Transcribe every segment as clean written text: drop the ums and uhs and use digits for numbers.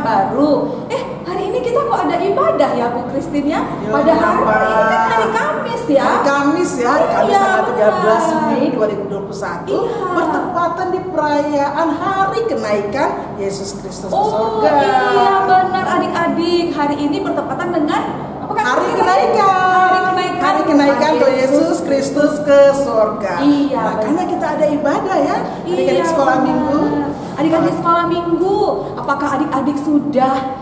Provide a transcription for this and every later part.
baru. Hari ini kita kok ada ibadah ya Bu Christine ya? Padahal hari ini kan hari Kamis ya. Hari Kamis ya, hari Kamis tanggal 13 Mei 2021 bertepatan di perayaan hari kenaikan Yesus Kristus ke surga. Iya benar adik-adik, hari ini bertepatan dengan hari kenaikan ke Yesus Kristus ke surga. Makanya kita ada ibadah ya, adik-adik sekolah minggu. Adik-adik sekolah minggu, apakah adik-adik sudah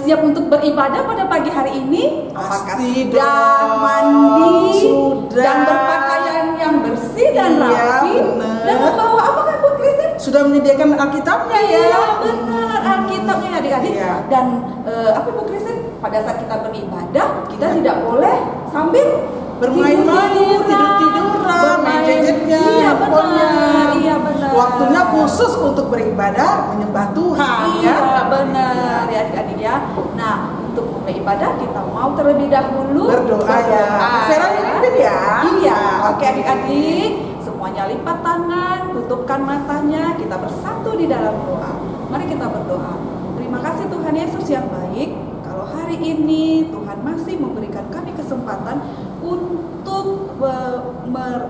siap untuk beribadah pada pagi hari ini? Apakah sudah mandi dan berpakaian yang bersih dan rapi dan membawa apa kan Bu Christine? Sudah menyediakan Alkitabnya ya? Iya benar, Alkitabnya adik-adik. Dan apa Bu Christine? Pada saat kita beribadah, kita tidak boleh sambil bermain-main, tidur-tiduran, main gadgetnya, handphonenya. Iya benar. Waktunya khusus untuk beribadah, menyembah Tuhan. Iya benar ya adik-adik ya. Nah untuk mulai ibadah kita mau terlebih dahulu berdoa ya. Vera mimpin ya. Iya. Oke adik-adik, semuanya lipat tangan, tutupkan matanya, kita bersatu di dalam doa. Mari kita berdoa. Terima kasih Tuhan Yesus yang baik. Kalau hari ini Tuhan masih memberikan kami kesempatan untuk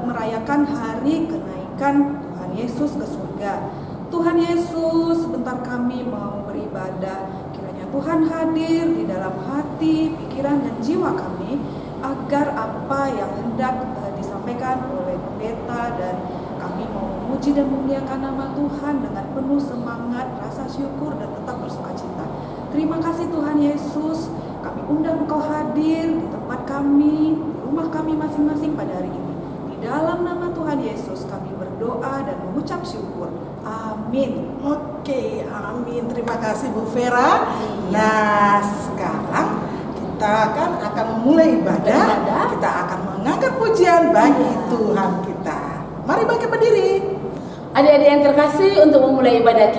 merayakan hari kenaikan Tuhan Yesus ke surga. Tuhan Yesus, sebentar kami mau beribadah. Kiranya Tuhan hadir di dalam hati, pikiran, dan jiwa kami, agar apa yang hendak disampaikan oleh pendeta dan kami mau memuji dan memuliakan nama Tuhan dengan penuh semangat, rasa syukur, dan tetap bersukacita. Terima kasih Tuhan Yesus, kami undang Engkau hadir di tempat kami, di rumah kami masing-masing pada hari ini. Di dalam nama Tuhan Yesus kami berdoa dan mengucap syukur. Amin. Oke, amin. Terima kasih Bu Vera. Nah, sekarang kita akan memulai ibadah. Kita akan mengangkat pujian bagi Tuhan kita. Mari bangkit berdiri. Adik-adik yang terkasih, untuk memulai ibadah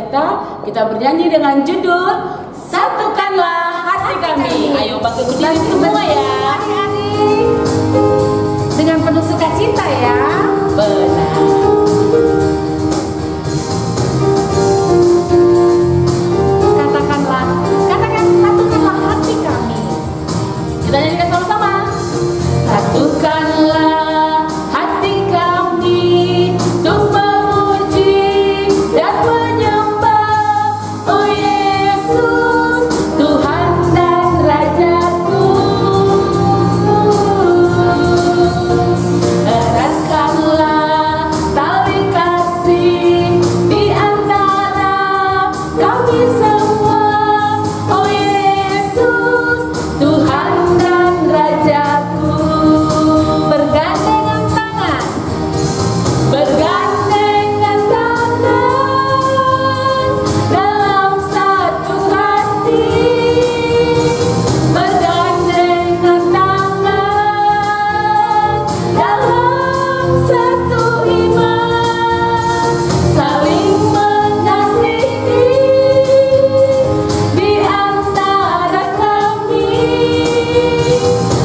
kita bernyanyi dengan judul Satukanlah Hati Kami. Ayo bangkit berdiri semua ya. Adik-adik, dengan penuh sukacita ya. Benar. Katakan satukanlah hati kami. Kita nyanyikan sama-sama. Satukanlah hati kami untuk memuji dan menyembah Oh Yesus, Tuhan dan Rajaku. Eratkanlah tali kasih di antara kami semua Oh Yesus, Tuhan dan Rajaku. Bergandengan tangan, bergandengan tangan dalam satu hati, bergandengan tangan dalam satu iman, saling mengasihi di antara kami,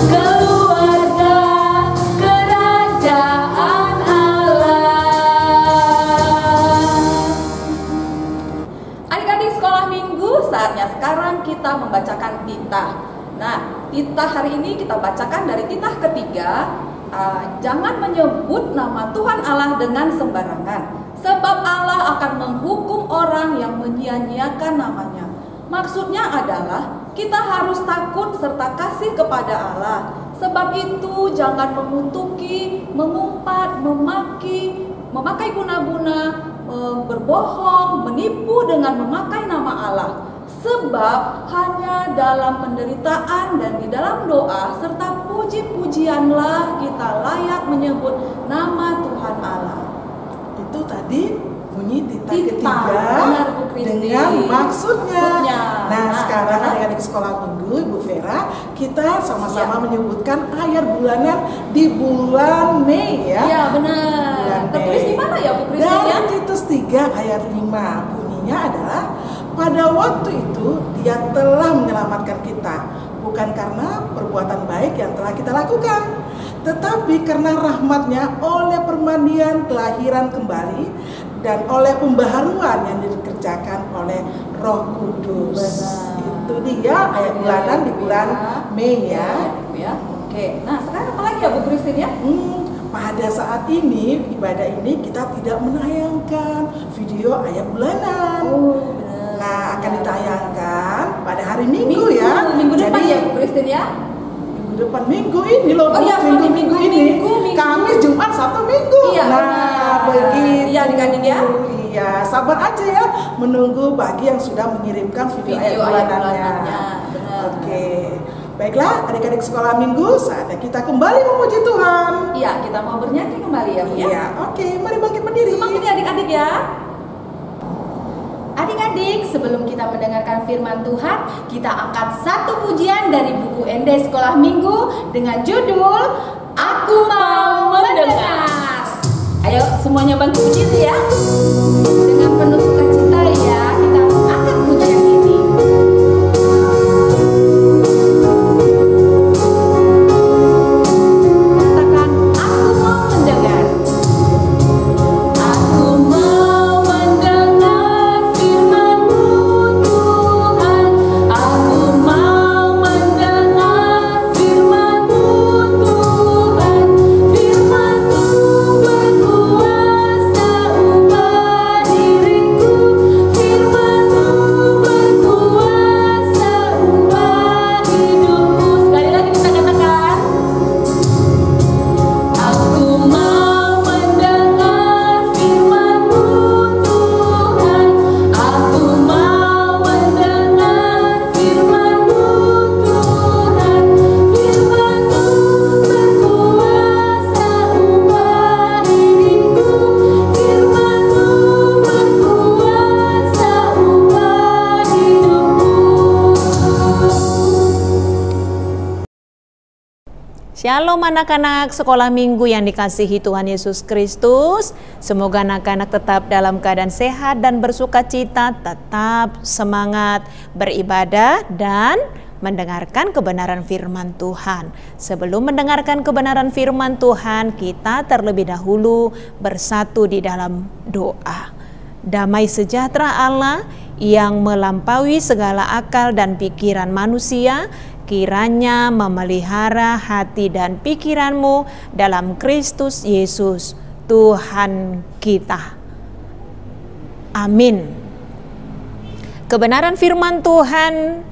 keluarga kerajaan Allah. Adik-adik sekolah minggu, saatnya sekarang kita membacakan titah. Nah, titah hari ini kita bacakan dari titah ketiga. Jangan menyebut nama Tuhan Allah dengan sembarangan, sebab Allah akan menghukum orang yang menyia-nyiakan namanya. Maksudnya adalah kita harus takut serta kasih kepada Allah. Sebab itu jangan mengutuki, mengumpat, memakai guna-guna, berbohong, menipu dengan memakai nama Allah. Sebab hanya dalam penderitaan dan di dalam doa serta puji-pujianlah kita layak menyebut nama Tuhan Allah. Itu tadi bunyi titah Titah, ketiga benar, Bu Kristi. dengan maksudnya. Nah, Nah, sekarang sekarang adik-adik sekolah minggu, Ibu Vera, kita sama-sama menyebutkan ayat bulanan di bulan Mei ya. Iya benar. Bulan Tertulis Mei. di mana ya Bu Kristi Dari ya? Titus 3 ayat 5 bunyinya adalah pada waktu itu dia telah menyelamatkan kita, bukan karena perbuatan baik yang telah kita lakukan, tetapi karena rahmatnya oleh permandian kelahiran kembali dan oleh pembaharuan yang dikerjakan oleh Roh Kudus. Benar. Itu dia ayat bulanan di bulan Mei ya. Oke, nah sekarang apa lagi ya Bu Christine ya? Pada saat ini, ibadah ini kita tidak menayangkan video ayat bulanan. Nah, akan ditayangkan pada hari Minggu ya. Minggu depan Jadi, ya Bu Christine ya? Minggu depan, minggu ini loh. Oh iya, minggu ini. Kamis, Jumat, Sabtu, Minggu. Iya, nah, begitu. Iya, adik-adik ya. Iya, sabar aja ya menunggu bagi yang sudah mengirimkan video ayat bulanannya. Benar. Oke. Baiklah, adik-adik sekolah minggu, saatnya kita kembali memuji Tuhan. Iya, kita mau bernyanyi kembali ya Bu ya. Iya, oke, mari bangkit berdiri. Semangat ya adik-adik ya. Adik-adik, sebelum kita mendengarkan firman Tuhan, kita angkat satu pujian dari buku ND Sekolah Minggu dengan judul Aku Mau Mendengar. Ayo semuanya bantu berdiri ya. Dengan penuh sukacita ya, kita angkat pujian ini. Katakan, aku mau mendengar. Aku mau mendengar firman-Mu Tuhan. Aku mau mendengar firman-Mu Tuhan. Firman-Mu berkuasa ubah diriku. Firman-Mu berkuasa ubah hidupku. Sekali lagi kita katakan, aku mau mendengar firman-Mu Tuhan. Aku mau mendengar firman-Mu Tuhan. Firman-Mu berkuasa ubah diriku. Firman-Mu berkuasa ubah hidupku. Shalom anak-anak sekolah minggu yang dikasihi Tuhan Yesus Kristus. Semoga anak-anak tetap dalam keadaan sehat dan bersukacita, tetap semangat beribadah dan mendengarkan kebenaran firman Tuhan. Sebelum mendengarkan kebenaran firman Tuhan, kita terlebih dahulu bersatu di dalam doa. Damai sejahtera Allah yang melampaui segala akal dan pikiran manusia, kiranya memelihara hati dan pikiranmu dalam Kristus Yesus, Tuhan kita. Amin. Kebenaran firman Tuhan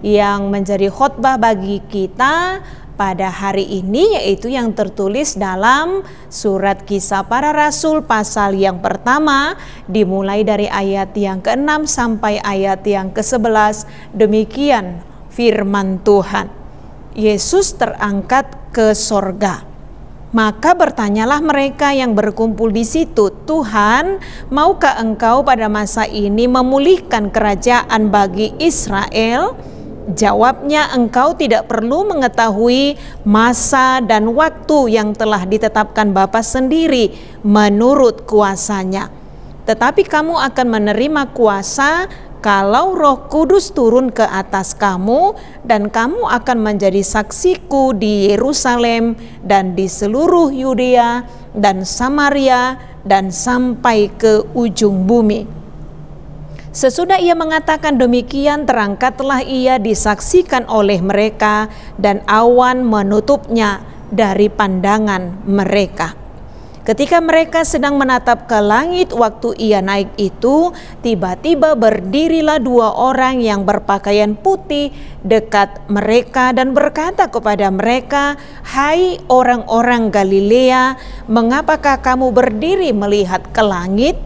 yang menjadi khotbah bagi kita pada hari ini yaitu yang tertulis dalam surat Kisah Para Rasul pasal yang pertama, dimulai dari ayat yang ke-6 sampai ayat yang ke-11. Demikian firman Tuhan. Yesus terangkat ke sorga. Maka bertanyalah mereka yang berkumpul di situ, Tuhan, maukah Engkau pada masa ini memulihkan kerajaan bagi Israel? Jawabnya, Engkau tidak perlu mengetahui masa dan waktu yang telah ditetapkan Bapa sendiri menurut kuasanya. Tetapi kamu akan menerima kuasa kalau Roh Kudus turun ke atas kamu, dan kamu akan menjadi saksiku di Yerusalem dan di seluruh Yudea dan Samaria dan sampai ke ujung bumi. Sesudah ia mengatakan demikian, terangkatlah ia disaksikan oleh mereka, dan awan menutupnya dari pandangan mereka. Ketika mereka sedang menatap ke langit waktu ia naik itu, tiba-tiba berdirilah dua orang yang berpakaian putih dekat mereka dan berkata kepada mereka, "Hai orang-orang Galilea, mengapakah kamu berdiri melihat ke langit?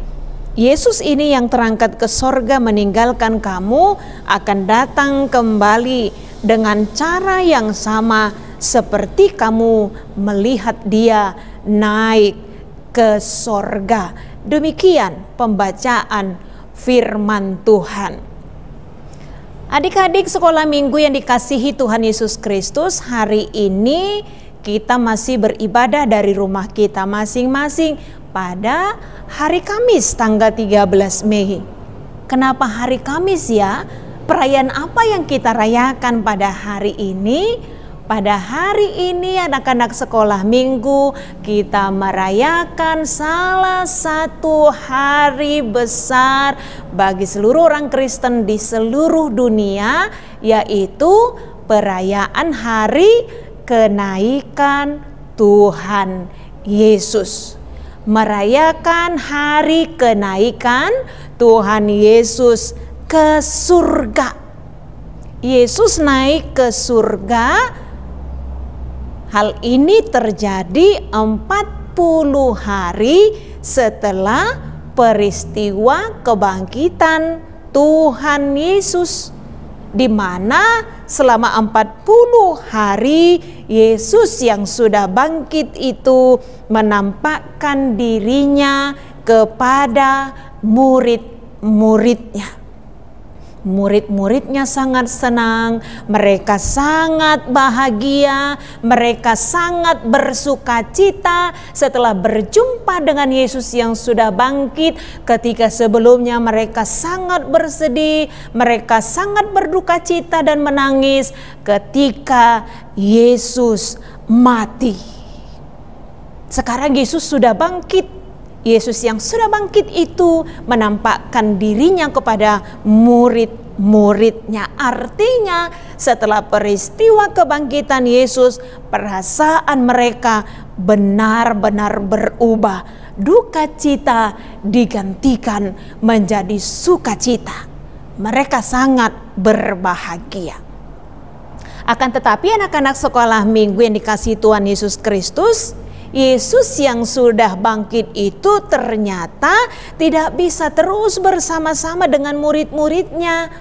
Yesus ini yang terangkat ke sorga meninggalkan kamu akan datang kembali dengan cara yang sama seperti kamu melihat dia naik ke sorga." Demikian pembacaan firman Tuhan. Adik-adik sekolah minggu yang dikasihi Tuhan Yesus Kristus, hari ini kita masih beribadah dari rumah kita masing-masing pada hari Kamis tanggal 13 Mei. Kenapa hari Kamis ya? Perayaan apa yang kita rayakan pada hari ini? pada hari ini anak-anak sekolah minggu kita merayakan salah satu hari besar bagi seluruh orang Kristen di seluruh dunia, yaitu perayaan hari kenaikan Tuhan Yesus. Merayakan hari kenaikan Tuhan Yesus ke surga. Yesus naik ke surga. Hal ini terjadi 40 hari setelah peristiwa kebangkitan Tuhan Yesus, di mana selama 40 hari Yesus yang sudah bangkit itu menampakkan dirinya kepada murid-muridnya. Murid-muridnya sangat senang, mereka sangat bahagia, mereka sangat bersuka cita setelah berjumpa dengan Yesus yang sudah bangkit. Ketika sebelumnya mereka sangat bersedih, mereka sangat berduka cita dan menangis ketika Yesus mati. Sekarang Yesus sudah bangkit. Yesus yang sudah bangkit itu menampakkan dirinya kepada murid-muridnya. Artinya setelah peristiwa kebangkitan Yesus, perasaan mereka benar-benar berubah. Duka cita digantikan menjadi sukacita. Mereka sangat berbahagia. Akan tetapi anak-anak sekolah minggu yang dikasihi Tuhan Yesus Kristus, Yesus yang sudah bangkit itu ternyata tidak bisa terus bersama-sama dengan murid-muridnya.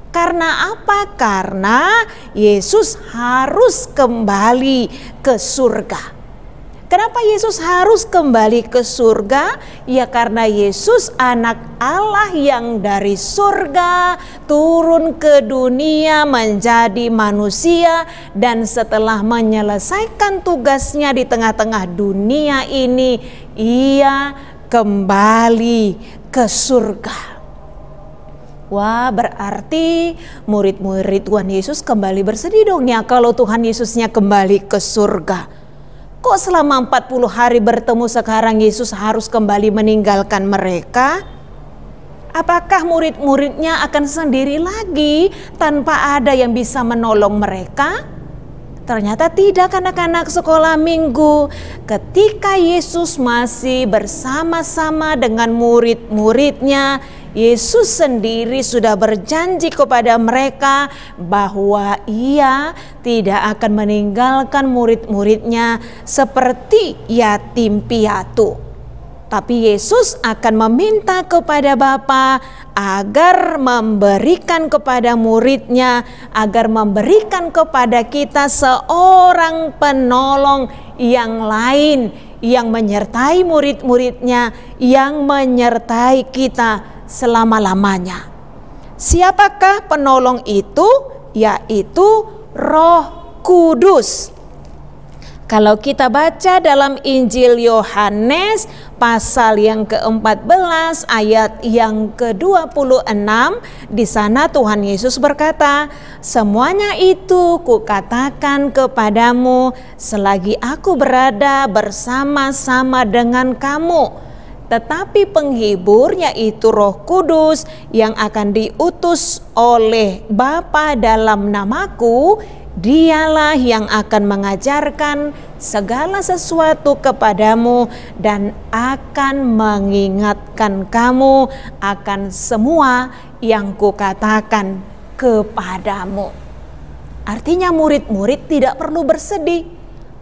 Karena apa? Karena Yesus harus kembali ke surga. Kenapa Yesus harus kembali ke surga? Ya karena Yesus anak Allah yang dari surga turun ke dunia menjadi manusia, dan setelah menyelesaikan tugasnya di tengah-tengah dunia ini, ia kembali ke surga. Wah, berarti murid-murid Tuhan Yesus kembali bersedih dong ya kalau Tuhan Yesusnya kembali ke surga. Kok selama 40 hari bertemu sekarang Yesus harus kembali meninggalkan mereka? Apakah murid-muridnya akan sendiri lagi tanpa ada yang bisa menolong mereka? Ternyata tidak, anak-anak sekolah minggu. Ketika Yesus masih bersama-sama dengan murid-muridnya, Yesus sendiri sudah berjanji kepada mereka bahwa ia tidak akan meninggalkan murid-muridnya seperti yatim piatu. Tapi Yesus akan meminta kepada Bapa agar memberikan kepada muridnya, agar memberikan kepada kita seorang penolong yang lain yang menyertai murid-muridnya, yang menyertai kita selama-lamanya. Siapakah penolong itu? Yaitu Roh Kudus. Kalau kita baca dalam Injil Yohanes pasal yang ke-14 ayat yang ke-26, di sana Tuhan Yesus berkata, "Semuanya itu kukatakan kepadamu selagi aku berada bersama-sama dengan kamu. Tetapi penghibur, yaitu Roh Kudus yang akan diutus oleh Bapa dalam namaku, Dialah yang akan mengajarkan segala sesuatu kepadamu dan akan mengingatkan kamu akan semua yang kukatakan kepadamu." Artinya murid-murid tidak perlu bersedih.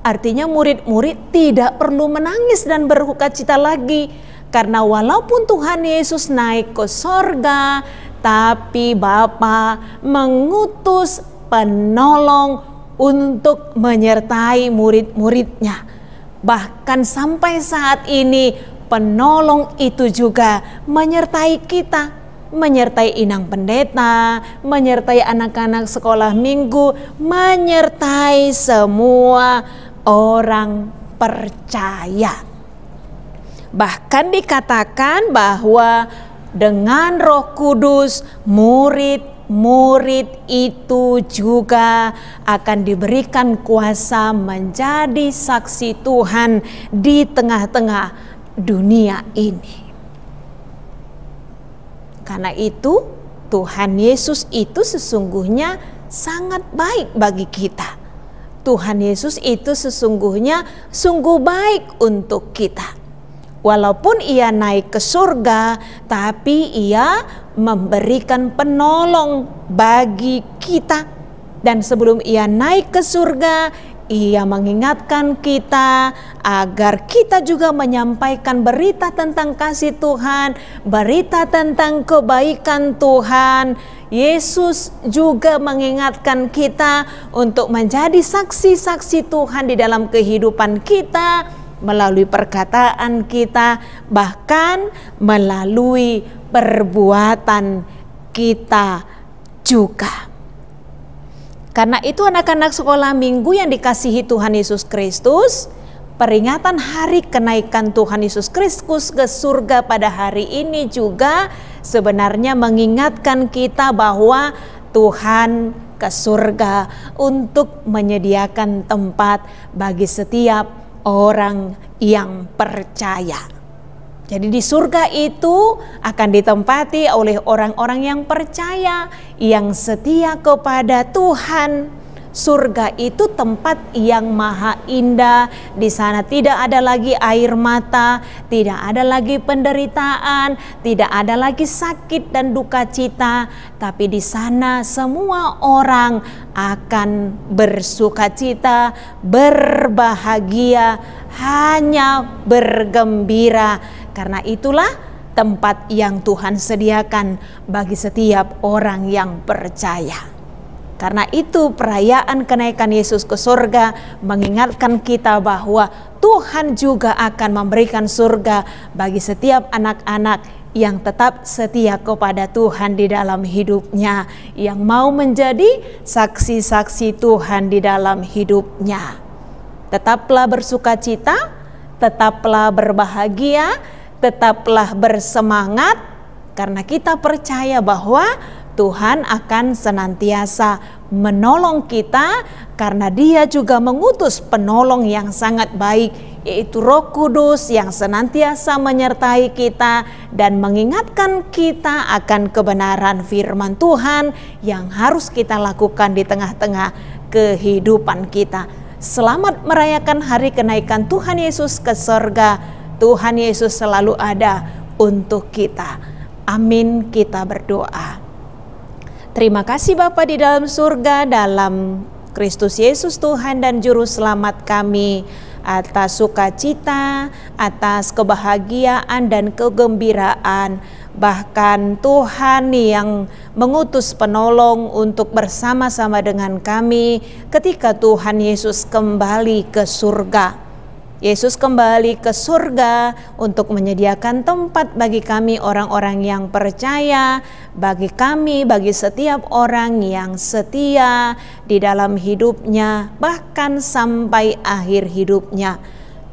Artinya murid-murid tidak perlu menangis dan berduka cita lagi. Karena walaupun Tuhan Yesus naik ke sorga, tapi Bapa mengutus penolong untuk menyertai murid-muridnya. Bahkan sampai saat ini penolong itu juga menyertai kita, menyertai inang pendeta, menyertai anak-anak sekolah minggu, menyertai semua orang percaya. Bahkan dikatakan bahwa dengan Roh Kudus murid murid itu juga akan diberikan kuasa menjadi saksi Tuhan di tengah-tengah dunia ini. Karena itu Tuhan Yesus itu sesungguhnya sangat baik bagi kita. Tuhan Yesus itu sesungguhnya sungguh baik untuk kita. Walaupun ia naik ke surga, tapi ia memberikan penolong bagi kita. Dan sebelum ia naik ke surga, ia mengingatkan kita agar kita juga menyampaikan berita tentang kasih Tuhan, berita tentang kebaikan Tuhan. Yesus juga mengingatkan kita untuk menjadi saksi-saksi Tuhan di dalam kehidupan kita, melalui perkataan kita, bahkan melalui perbuatan kita juga. Karena itu anak-anak sekolah minggu yang dikasihi Tuhan Yesus Kristus, peringatan hari kenaikan Tuhan Yesus Kristus ke surga pada hari ini juga sebenarnya mengingatkan kita bahwa Tuhan ke surga untuk menyediakan tempat bagi setiap orang yang percaya. Jadi di surga itu akan ditempati oleh orang-orang yang percaya, yang setia kepada Tuhan. Surga itu tempat yang maha indah. Di sana tidak ada lagi air mata, tidak ada lagi penderitaan, tidak ada lagi sakit dan duka cita. Tapi di sana semua orang akan bersukacita, berbahagia, hanya bergembira. Karena itulah tempat yang Tuhan sediakan bagi setiap orang yang percaya. Karena itu perayaan kenaikan Yesus ke surga mengingatkan kita bahwa Tuhan juga akan memberikan surga bagi setiap anak-anak yang tetap setia kepada Tuhan di dalam hidupnya, yang mau menjadi saksi-saksi Tuhan di dalam hidupnya. Tetaplah bersukacita, tetaplah berbahagia, tetaplah bersemangat, karena kita percaya bahwa Tuhan akan senantiasa menolong kita, karena Dia juga mengutus penolong yang sangat baik, yaitu Roh Kudus yang senantiasa menyertai kita dan mengingatkan kita akan kebenaran firman Tuhan yang harus kita lakukan di tengah-tengah kehidupan kita. Selamat merayakan hari kenaikan Tuhan Yesus ke surga. Tuhan Yesus selalu ada untuk kita. Amin, kita berdoa. Terima kasih Bapa di dalam surga, dalam Kristus Yesus Tuhan dan Juru Selamat kami, atas sukacita, atas kebahagiaan dan kegembiraan. Bahkan Tuhan yang mengutus penolong untuk bersama-sama dengan kami ketika Tuhan Yesus kembali ke surga. Yesus kembali ke surga untuk menyediakan tempat bagi kami orang-orang yang percaya, bagi kami, bagi setiap orang yang setia di dalam hidupnya, bahkan sampai akhir hidupnya.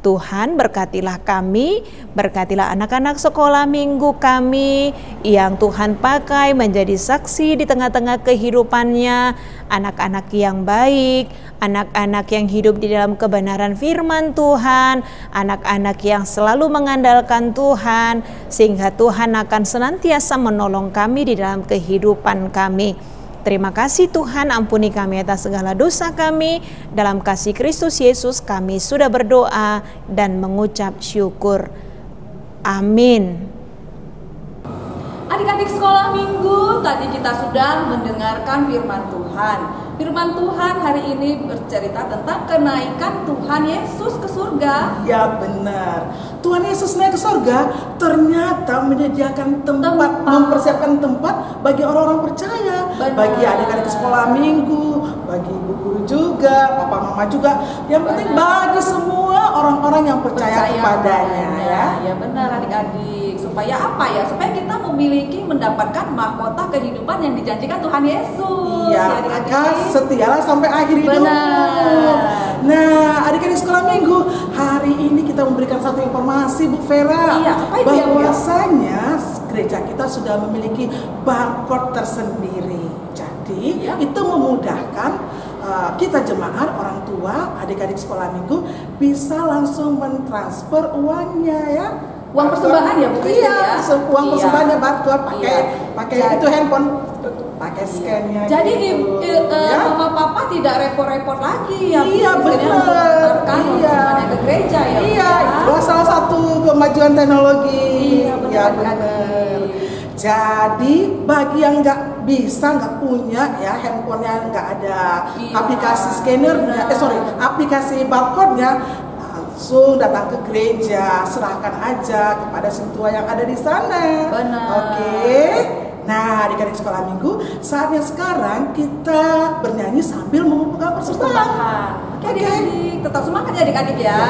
Tuhan berkatilah kami, berkatilah anak-anak sekolah minggu kami yang Tuhan pakai menjadi saksi di tengah-tengah kehidupannya, anak-anak yang baik, anak-anak yang hidup di dalam kebenaran firman Tuhan, anak-anak yang selalu mengandalkan Tuhan, sehingga Tuhan akan senantiasa menolong kami di dalam kehidupan kami. Terima kasih Tuhan, ampuni kami atas segala dosa kami. Dalam kasih Kristus Yesus kami sudah berdoa dan mengucap syukur. Amin. Adik-adik sekolah minggu, tadi kita sudah mendengarkan firman Tuhan. Firman Tuhan hari ini bercerita tentang kenaikan Tuhan Yesus ke surga. Ya benar, Tuhan Yesus naik ke surga ternyata menyediakan tempat, mempersiapkan tempat bagi orang-orang percaya. Benar. Bagi adik-adik sekolah minggu, bagi ibu guru juga, papa mama juga. Yang penting bagi semua orang-orang yang percaya kepadanya. Ya benar adik-adik. Supaya apa ya? Supaya kita mendapatkan mahkota kehidupan yang dijanjikan Tuhan Yesus. Iya, maka setialah sampai akhir hidup. Benar. Nah, adik-adik sekolah minggu, hari ini kita memberikan satu informasi Bu Vera. Iya, apa itu? Bahwasanya gereja kita sudah memiliki barcode tersendiri. adik-adik, Ya. itu memudahkan kita jemaat, orang tua, adik-adik sekolah minggu bisa langsung mentransfer uangnya ya. Uang persembahan ya Bu Kristen Iya, ya? uang Iya. persembahannya bantuan pakai Jadi- itu handphone, pakai scan-nya. Jadi gitu, ya. mama papa tidak repot-repot lagi ya. Iya, Bu Kristen, benar. mengantarkan Iya. persembahannya ke gereja ya. Bu, Iya, ya? itu salah satu kemajuan teknologi. Iya, benar, Ya, benar. benar. Jadi bagi yang nggak bisa, nggak punya ya handphonenya, nggak ada Iya, aplikasi scannernya, benar. aplikasi barcode-nya, langsung datang ke gereja, serahkan aja kepada sintua yang ada di sana. Benar. Oke. Nah, adik-adik sekolah minggu, saatnya sekarang kita bernyanyi sambil mengumpulkan persembahan. Persembahan. Oke adik-adik, tetap semangat ya adik-adik ya.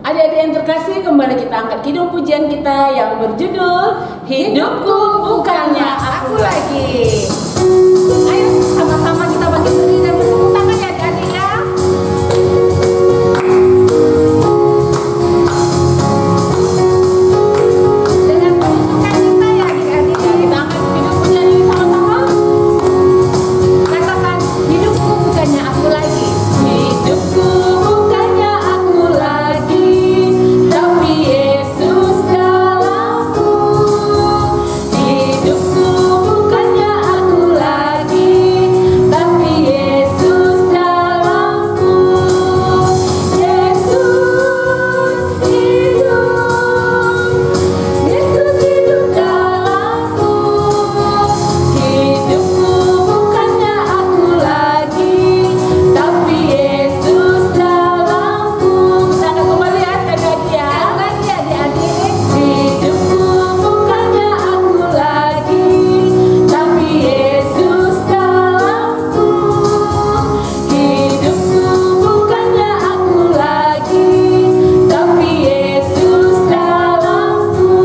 Adik-adik yang terkasih, kembali kita angkat kidung pujian kita yang berjudul Hidupku Bukannya Aku Lagi. Ayo sama-sama kita bangkit berdiri dan bertepuk tangan ya adik-adik ya. Dengan penuh sukacita ya adik-adik, kita angkat kidung pujian ini sama-sama. Katakan, hidupku bukannya aku lagi. Hidupku bukannya aku lagi, tapi Yesus dalamku. Hidupku bukannya aku lagi, tapi Yesus dalamku. Yesus hidup dalamku. Hidupku bukannya aku lagi, tapi Yesus dalamku. Kita akan kembali ya sekali lagi ya. Lagi adik-adik. Hidupku bukannya aku lagi, tapi Yesus dalamku. Hidupku bukannya aku lagi, tapi Yesus dalamku.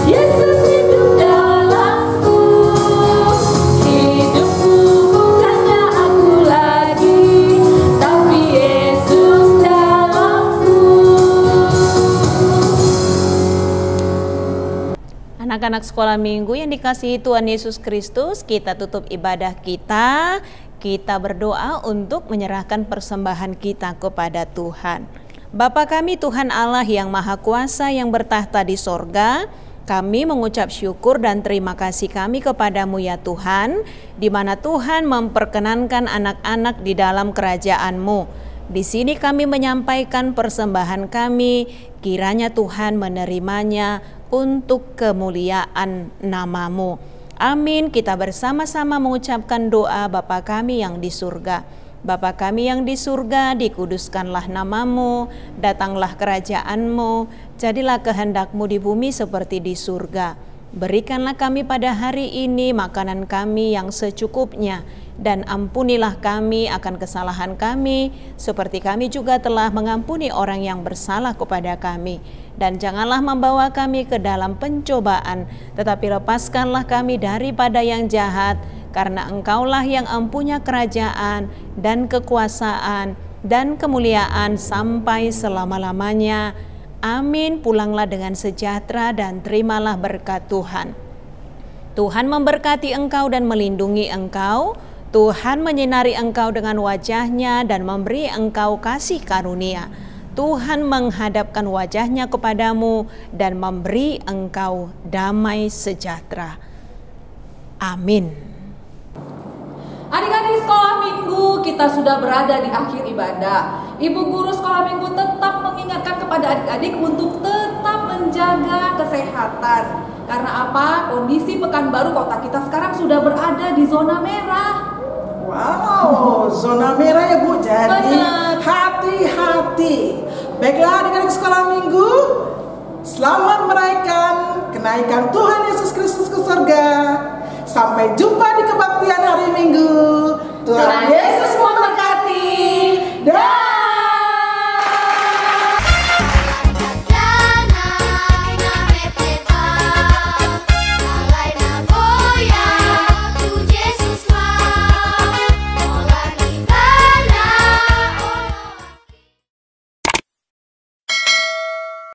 Yesus hidup dalamku. Hidupku bukannya aku lagi, tapi Yesus dalamku. Anak-anak sekolah minggu yang dikasihi Tuhan Yesus Kristus, kita tutup ibadah kita. Kita berdoa untuk menyerahkan persembahan kita kepada Tuhan. Bapa kami Tuhan Allah yang Maha Kuasa yang bertahta di sorga, kami mengucap syukur dan terima kasih kami kepadamu ya Tuhan, di mana Tuhan memperkenankan anak-anak di dalam kerajaan-Mu. Di sini kami menyampaikan persembahan kami, kiranya Tuhan menerimanya untuk kemuliaan nama-Mu. Amin. Kita bersama-sama mengucapkan doa Bapa kami yang di surga. Bapa kami yang di surga, dikuduskanlah nama-Mu, datanglah kerajaan-Mu, jadilah kehendak-Mu di bumi seperti di surga. Berikanlah kami pada hari ini makanan kami yang secukupnya, dan ampunilah kami akan kesalahan kami, seperti kami juga telah mengampuni orang yang bersalah kepada kami. Dan janganlah membawa kami ke dalam pencobaan, tetapi lepaskanlah kami daripada yang jahat, karena Engkaulah yang empunya kerajaan dan kekuasaan dan kemuliaan sampai selama-lamanya. Amin. Pulanglah dengan sejahtera dan terimalah berkat Tuhan. Tuhan memberkati engkau dan melindungi engkau. Tuhan menyinari engkau dengan wajah-Nya dan memberi engkau kasih karunia. Tuhan menghadapkan wajah-Nya kepadamu dan memberi engkau damai sejahtera. Amin. Adik-adik sekolah minggu, kita sudah berada di akhir ibadah. Ibu guru sekolah minggu tetap mengingatkan kepada adik-adik untuk tetap menjaga kesehatan. Karena apa? Kondisi Pekanbaru kota kita sekarang sudah berada di zona merah. Wow, zona merah ya Bu. Jadi Benar. hati-hati. Baiklah adik-adik sekolah minggu, selamat merayakan kenaikan Tuhan Yesus Kristus ke surga. Sampai jumpa